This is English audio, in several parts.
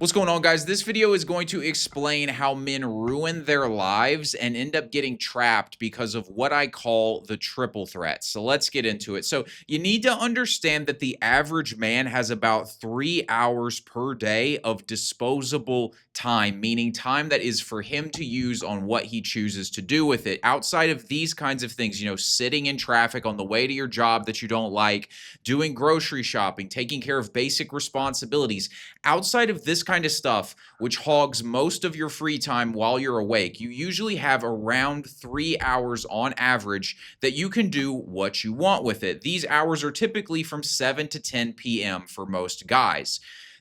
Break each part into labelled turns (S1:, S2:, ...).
S1: What's going on, guys? This video is going to explain how men ruin their lives and end up getting trapped because of what I call the triple threat. So let's get into it. So you need to understand that the average man has about 3 hours per day of disposable time, meaning time that is for him to use on what he chooses to do with it. Outside of these kinds of things, sitting in traffic on the way to your job that you don't like, doing grocery shopping, taking care of basic responsibilities. Outside of this kind of stuff, which hogs most of your free time while you're awake, you usually have around 3 hours on average that you can do what you want with it. These hours are typically from 7 to 10 p.m. for most guys.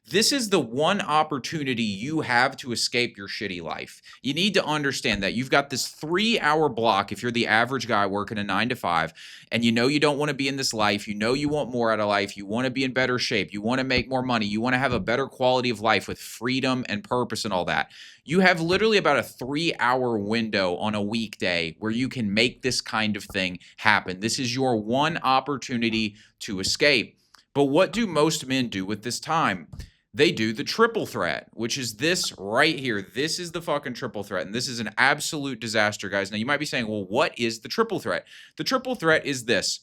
S1: This is the one opportunity you have to escape your shitty life. You need to understand that you've got this 3-hour block if you're the average guy working a 9 to 5, and you know you don't want to be in this life. You know you want more out of life. You want to be in better shape. You want to make more money. You want to have a better quality of life with freedom and purpose and all that. You have literally about a 3-hour window on a weekday where you can make this kind of thing happen. This is your one opportunity to escape. But what do most men do with this time? They do the triple threat, which is this right here. This is the fucking triple threat, and this is an absolute disaster, guys. Now, you might be saying, well, what is the triple threat? The triple threat is this.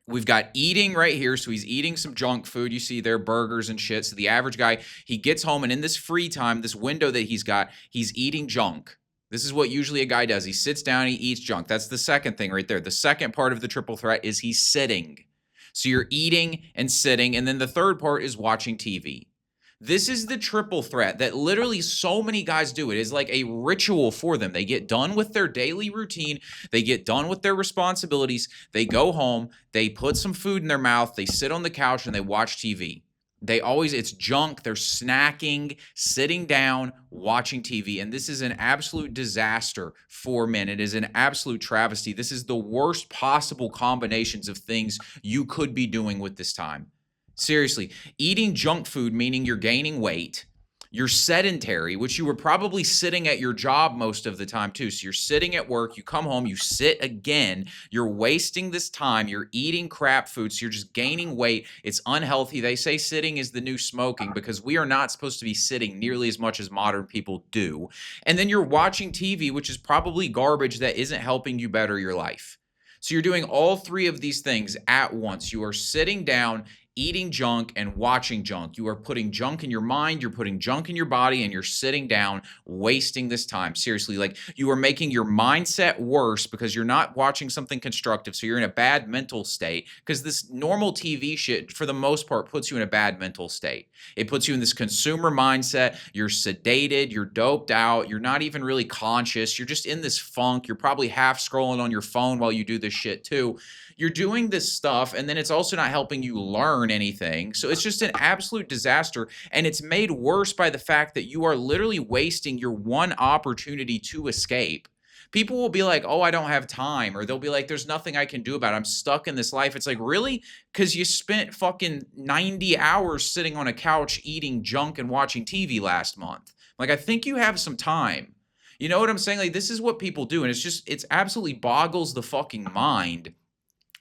S1: We've got eating right here, so he's eating some junk food. You see there, burgers and shit. So the average guy, he gets home, and in this free time, this window that he's got, he's eating junk. This is what usually a guy does. He sits down, he eats junk. That's the second thing right there. The second part of the triple threat is he's sitting. So you're eating and sitting, and then the third part is watching TV. This is the triple threat that literally so many guys do. It is like a ritual for them. They get done with their daily routine. They get done with their responsibilities. They go home. They put some food in their mouth. They sit on the couch and they watch TV. It's junk. They're snacking, sitting down, watching TV. And this is an absolute disaster for men. It is an absolute travesty. This is the worst possible combinations of things you could be doing with this time. Seriously, eating junk food, meaning you're gaining weight. You're sedentary, which you were probably sitting at your job most of the time too. So you're sitting at work, you come home, you sit again. You're wasting this time. You're eating crap food, so you're just gaining weight. It's unhealthy. They say sitting is the new smoking because we are not supposed to be sitting nearly as much as modern people do. And then you're watching TV, which is probably garbage that isn't helping you better your life. So you're doing all three of these things at once. You are sitting down, eating junk, and watching junk. You are putting junk in your mind, you're putting junk in your body, and you're sitting down, wasting this time. Seriously, like you are making your mindset worse because you're not watching something constructive. So you're in a bad mental state because this normal TV shit, for the most part, puts you in a bad mental state. It puts you in this consumer mindset. You're sedated, you're doped out, you're not even really conscious. You're just in this funk. You're probably half scrolling on your phone while you do this shit too. You're doing this stuff, and then it's also not helping you learn anything. So it's just an absolute disaster, and it's made worse by the fact that you are literally wasting your one opportunity to escape. People will be like, oh, I don't have time, or they'll be like, there's nothing I can do about it. I'm stuck in this life. It's like, really? Because you spent fucking 90 hours sitting on a couch eating junk and watching TV last month. Like, I think you have some time. You know what I'm saying? Like, this is what people do, and it's absolutely boggles the fucking mind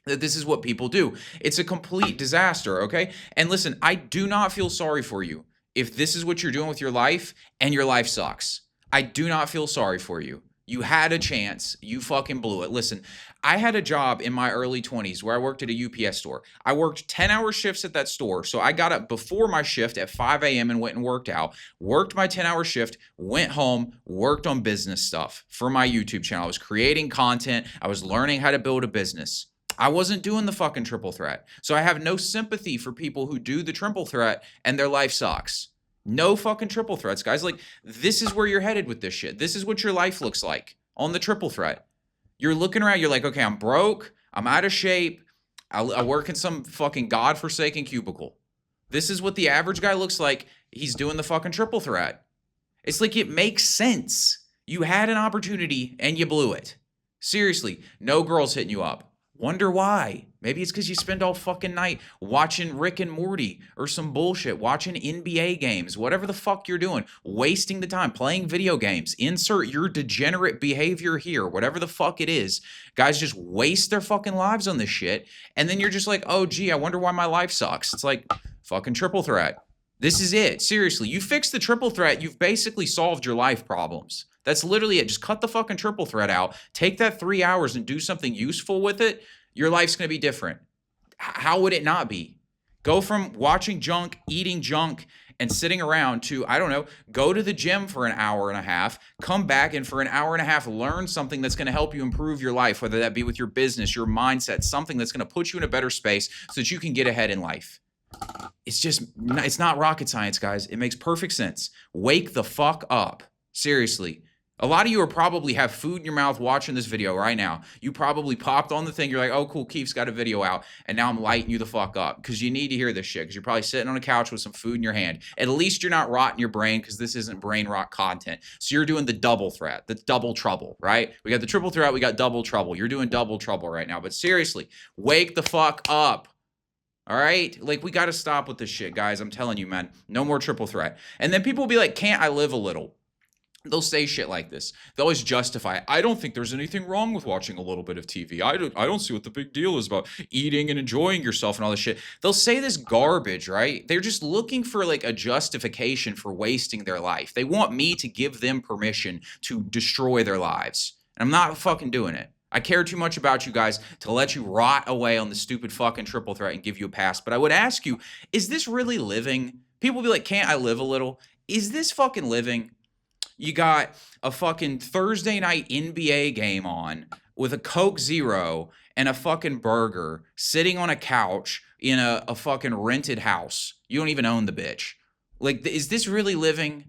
S1: that this is what people do. It's a complete disaster, okay? And listen, I do not feel sorry for you if this is what you're doing with your life and your life sucks. I do not feel sorry for you. You had a chance. You fucking blew it. Listen, I had a job in my early 20s where I worked at a UPS store. I worked 10-hour shifts at that store. So I got up before my shift at 5 a.m. and went and worked out, worked my 10-hour shift, went home, worked on business stuff for my YouTube channel. I was creating content. I was learning how to build a business. I wasn't doing the fucking triple threat. So I have no sympathy for people who do the triple threat and their life sucks. No fucking triple threats, guys. Like, this is where you're headed with this shit. This is what your life looks like on the triple threat. You're looking around, you're like, okay, I'm broke, I'm out of shape, I work in some fucking godforsaken cubicle. This is what the average guy looks like. He's doing the fucking triple threat. It's like, it makes sense. You had an opportunity and you blew it. Seriously, no girls hitting you up. Wonder why? Maybe it's because you spend all fucking night watching Rick and Morty or some bullshit, watching NBA games, whatever the fuck you're doing, wasting the time, playing video games. Insert your degenerate behavior here, whatever the fuck it is. Guys just waste their fucking lives on this shit. And then you're just like, oh, gee, I wonder why my life sucks. It's like fucking triple threat. This is it. Seriously, you fix the triple threat, you've basically solved your life problems. That's literally it. Just cut the fucking triple threat out. Take that 3 hours and do something useful with it. Your life's going to be different. How would it not be? Go from watching junk, eating junk, and sitting around to, I don't know, go to the gym for an hour and a half, come back and for an hour and a half, learn something that's going to help you improve your life, whether that be with your business, your mindset, something that's going to put you in a better space so that you can get ahead in life. It's not rocket science, guys. It makes perfect sense. Wake the fuck up. Seriously. A lot of you are probably have food in your mouth watching this video right now. You probably popped on the thing. You're like, oh, cool, Keefe's got a video out. And now I'm lighting you the fuck up because you need to hear this shit because you're probably sitting on a couch with some food in your hand. At least you're not rotting your brain because this isn't brain rot content. So you're doing the double threat, the double trouble, right? We got the triple threat. We got double trouble. You're doing double trouble right now. But seriously, wake the fuck up. All right? Like, we got to stop with this shit, guys. I'm telling you, man. No more triple threat. And then people will be like, can't I live a little? They'll say shit like this. They'll always justify it. I don't think there's anything wrong with watching a little bit of TV. I don't see what the big deal is about eating and enjoying yourself and all this shit. They'll say this garbage, right? They're just looking for like a justification for wasting their life. They want me to give them permission to destroy their lives. And I'm not fucking doing it. I care too much about you guys to let you rot away on the stupid fucking triple threat and give you a pass. But I would ask you, is this really living? People will be like, can't I live a little? Is this fucking living? You got a fucking Thursday night NBA game on with a Coke Zero and a fucking burger sitting on a couch in a fucking rented house. You don't even own the bitch. Like, is this really living?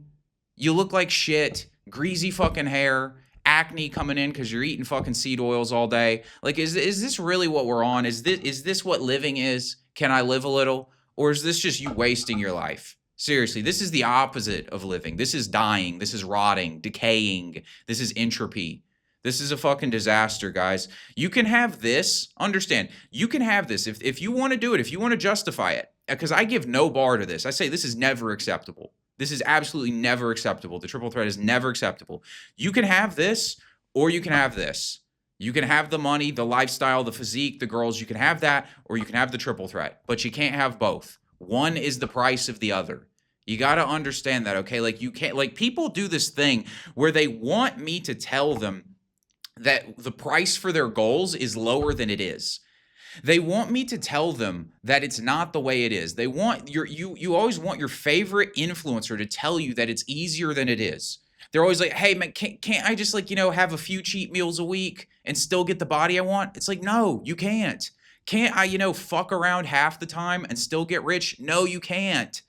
S1: You look like shit, greasy fucking hair, acne coming in because you're eating fucking seed oils all day. Like, is this really what we're on? Is this what living is? Can I live a little? Or is this just you wasting your life? Seriously, this is the opposite of living. This is dying. This is rotting, decaying. This is entropy. This is a fucking disaster, guys. You can have this. Understand, you can have this if you want to do it, if you want to justify it. Because I give no bar to this. I say this is never acceptable. This is absolutely never acceptable. The triple threat is never acceptable. You can have this or you can have this. You can have the money, the lifestyle, the physique, the girls. You can have that or you can have the triple threat. But you can't have both. One is the price of the other. You got to understand that, okay? Like, you can't, like, people do this thing where they want me to tell them that the price for their goals is lower than it is. They want me to tell them that it's not the way it is. They want you always want your favorite influencer to tell you that it's easier than it is. They're always like, hey man, can't I just, like, you know, have a few cheat meals a week and still get the body I want? It's like, no, you can't. Can't I, you know, fuck around half the time and still get rich? No, you can't.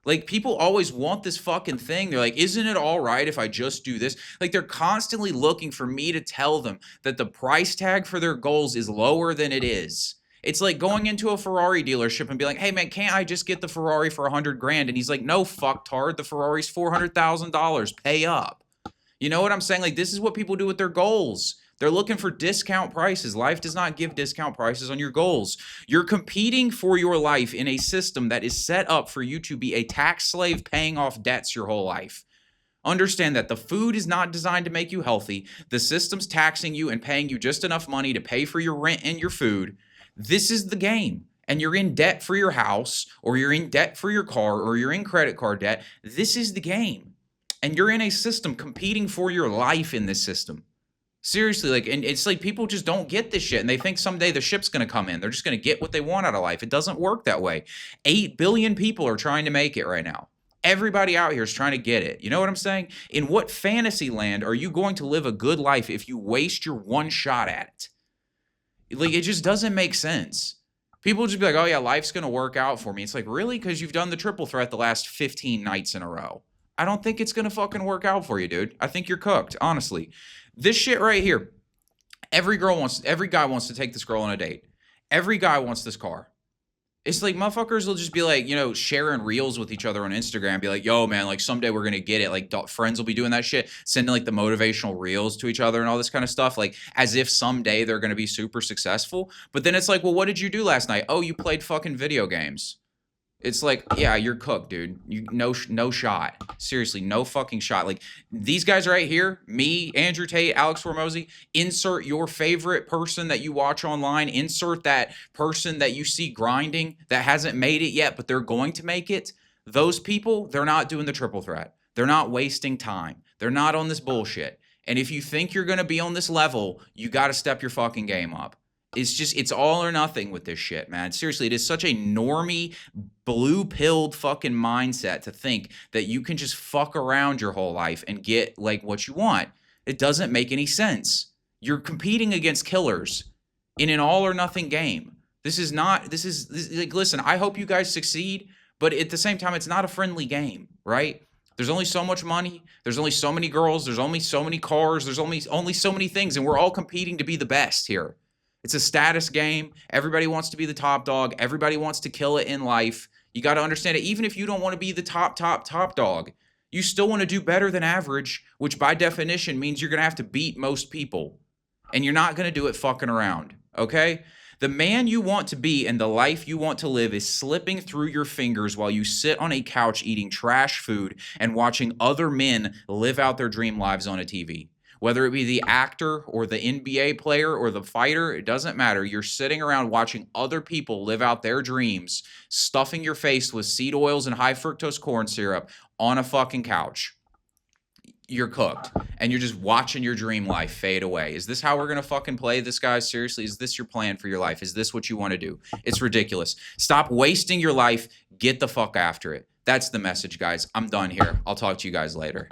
S1: Like, people always want this fucking thing. They're like, isn't it all right if I just do this? Like, they're constantly looking for me to tell them that the price tag for their goals is lower than it is. It's like going into a Ferrari dealership and be like, hey man, can't I just get the Ferrari for 100 grand? And he's like, no, fucktard, the Ferrari's $400,000. Pay up. You know what I'm saying? Like, this is what people do with their goals. They're looking for discount prices. Life does not give discount prices on your goals. You're competing for your life in a system that is set up for you to be a tax slave paying off debts your whole life. Understand that the food is not designed to make you healthy. The system's taxing you and paying you just enough money to pay for your rent and your food. This is the game. And you're in debt for your house, or you're in debt for your car, or you're in credit card debt. This is the game. And you're in a system competing for your life in this system. Seriously, like, and it's like people just don't get this shit and they think someday the ship's going to come in. They're just going to get what they want out of life. It doesn't work that way. 8 billion people are trying to make it right now. Everybody out here is trying to get it. You know what I'm saying? In what fantasy land are you going to live a good life if you waste your one shot at it? Like, it just doesn't make sense. People just be like, oh yeah, life's going to work out for me. It's like, really? Because you've done the triple threat the last 15 nights in a row. I don't think it's going to fucking work out for you, dude. I think you're cooked, honestly. This shit right here, every guy wants to take this girl on a date. Every guy wants this car. It's like motherfuckers will just be like, you know, sharing reels with each other on Instagram, be like, yo, man, like someday we're going to get it. Like friends will be doing that shit, sending like the motivational reels to each other and all this kind of stuff, like as if someday they're going to be super successful. But then it's like, well, what did you do last night? Oh, you played fucking video games. It's like, yeah, you're cooked, dude. No shot. Seriously, no fucking shot. Like, these guys right here, me, Andrew Tate, Alex Hormozy, insert your favorite person that you watch online, insert that person that you see grinding that hasn't made it yet, but they're going to make it. Those people, they're not doing the triple threat. They're not wasting time. They're not on this bullshit. And if you think you're going to be on this level, you got to step your fucking game up. It's all or nothing with this shit, man. Seriously, it is such a normie, blue-pilled fucking mindset to think that you can just fuck around your whole life and get like what you want. It doesn't make any sense. You're competing against killers in an all or nothing game. This is like, listen, I hope you guys succeed, but at the same time, it's not a friendly game, right? There's only so much money. There's only so many girls. There's only so many cars. There's only so many things, and we're all competing to be the best here. It's a status game. Everybody wants to be the top dog. Everybody wants to kill it in life. You got to understand it. Even if you don't want to be the top dog, you still want to do better than average, which by definition means you're going to have to beat most people. And you're not going to do it fucking around, okay? The man you want to be and the life you want to live is slipping through your fingers while you sit on a couch eating trash food and watching other men live out their dream lives on a TV. Whether it be the actor or the NBA player or the fighter, it doesn't matter. You're sitting around watching other people live out their dreams, stuffing your face with seed oils and high fructose corn syrup on a fucking couch. You're cooked, and you're just watching your dream life fade away. Is this how we're going to fucking play this, guys? Seriously, is this your plan for your life? Is this what you want to do? It's ridiculous. Stop wasting your life. Get the fuck after it. That's the message, guys. I'm done here. I'll talk to you guys later.